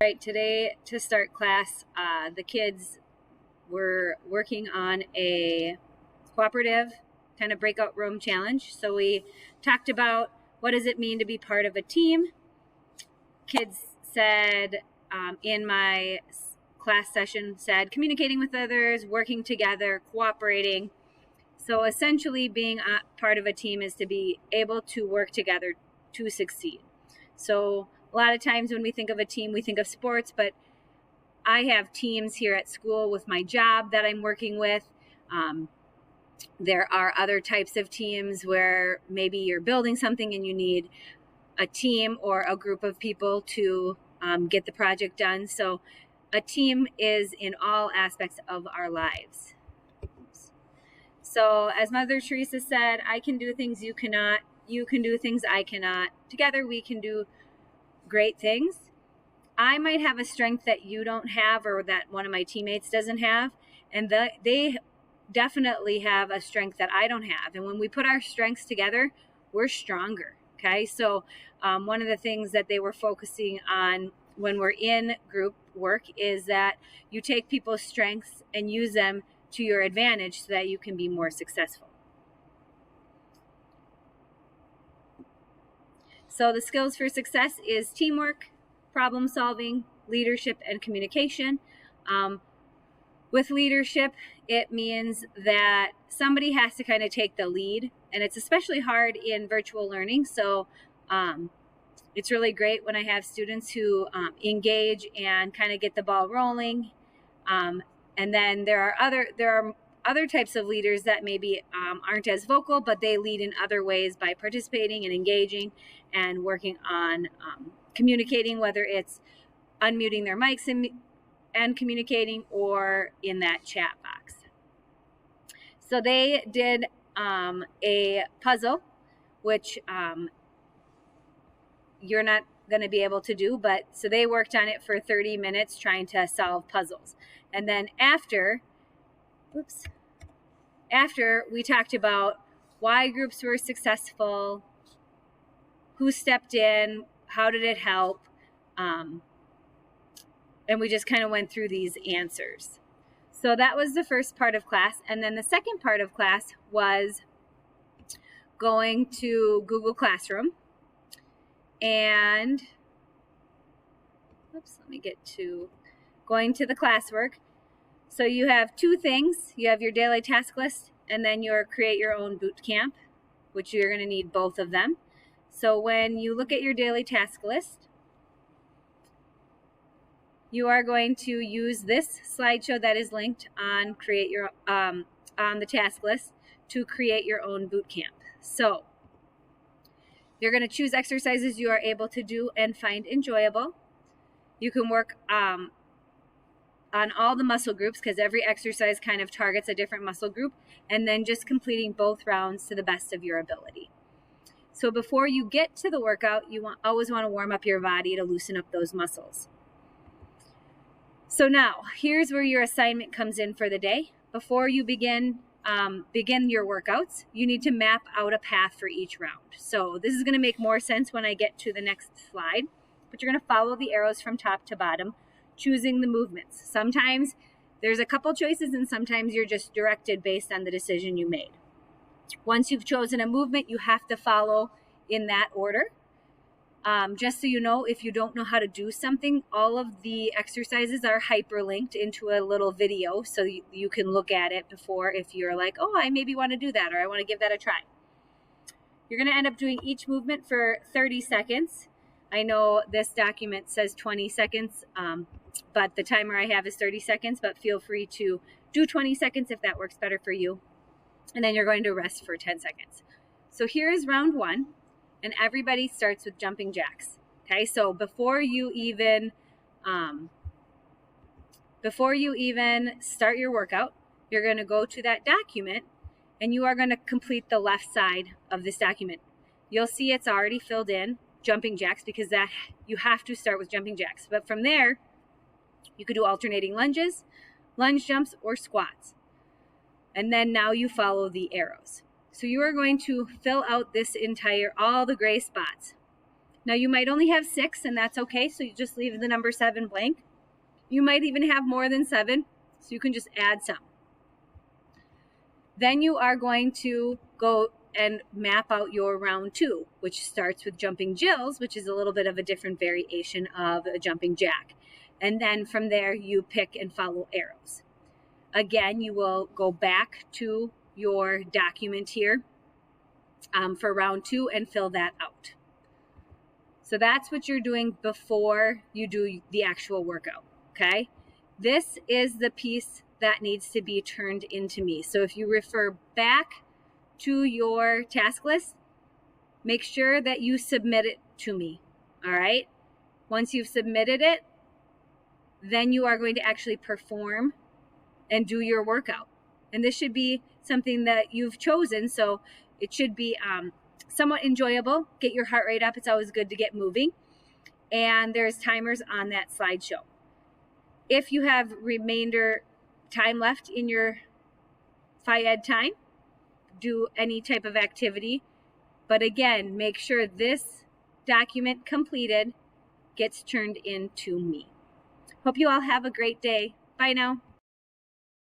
Right, today to start class, the kids were working on a cooperative kind of breakout room challenge. So we talked about what does it mean to be part of a team. Kids said in my class session said communicating with others, working together, cooperating. So essentially being a part of a team is to be able to work together to succeed. So a lot of times when we think of a team, we think of sports, but I have teams here at school with my job that I'm working with. There are other types of teams where maybe you're building something and you need a team or a group of people to get the project done. So a team is in all aspects of our lives. So as Mother Teresa said, I can do things you cannot, you can do things I cannot. Together we can do great things. I might have a strength that you don't have or that one of my teammates doesn't have, and they definitely have a strength that I don't have. And when we put our strengths together, we're stronger. Okay, so one of the things that they were focusing on when we're in group work is that you take people's strengths and use them to your advantage so that you can be more successful. So the skills for success is teamwork, problem solving, leadership, and communication. With leadership, it means that somebody has to kind of take the lead, and it's especially hard in virtual learning. So it's really great when I have students who engage and kind of get the ball rolling. And then there are other types of leaders that maybe aren't as vocal, but they lead in other ways by participating and engaging and working on communicating, whether it's unmuting their mics and communicating or in that chat box. So they did a puzzle, which you're not going to be able to do, but so they worked on it for 30 minutes trying to solve puzzles. And then after we talked about why groups were successful, who stepped in, how did it help, and we just kind of went through these answers. So that was the first part of class. And then the second part of class was going to Google Classroom. And let me get to going to the classwork. So you have two things. You have your daily task list and then your create your own boot camp, which you're going to need both of them. So when you look at your daily task list, you are going to use this slideshow that is linked on on the task list to create your own boot camp. So you're going to choose exercises you are able to do and find enjoyable. You can work on all the muscle groups because every exercise kind of targets a different muscle group, and then just completing both rounds to the best of your ability. So before you get to the workout, you always want to warm up your body to loosen up those muscles. So now, here's where your assignment comes in for the day. Before you begin your workouts, you need to map out a path for each round. So this is going to make more sense when I get to the next slide, but you're going to follow the arrows from top to bottom, choosing the movements. Sometimes there's a couple choices and sometimes you're just directed based on the decision you made. Once you've chosen a movement, you have to follow in that order. Just so you know, if you don't know how to do something, all of the exercises are hyperlinked into a little video so you can look at it before if you're like, oh, I maybe want to do that or I want to give that a try. You're going to end up doing each movement for 30 seconds. I know this document says 20 seconds, but the timer I have is 30 seconds, but feel free to do 20 seconds if that works better for you. And then you're going to rest for 10 seconds. So here is round one. And everybody starts with jumping jacks. Okay, so before you even start your workout, you're going to go to that document and you are going to complete the left side of this document. You'll see it's already filled in jumping jacks because that you have to start with jumping jacks. But from there, you could do alternating lunges, lunge jumps, or squats. And then now you follow the arrows. So you are going to fill out all the gray spots. Now you might only have 6, and that's okay, so you just leave the number 7 blank. You might even have more than 7, so you can just add some. Then you are going to go and map out your round 2, which starts with jumping jills, which is a little bit of a different variation of a jumping jack. And then from there, you pick and follow arrows. Again, you will go back to your document here for round 2 and fill that out. So that's what you're doing before you do the actual workout, okay? This is the piece that needs to be turned into me. So if you refer back to your task list, make sure that you submit it to me, all right? Once you've submitted it, then you are going to actually perform and do your workout. And this should be something that you've chosen, so it should be somewhat enjoyable. Get your heart rate up. It's always good to get moving. And there's timers on that slideshow. If you have remainder time left in your Phi-Ed time, do any type of activity. But again, make sure this document completed gets turned into me. Hope you all have a great day. Bye now.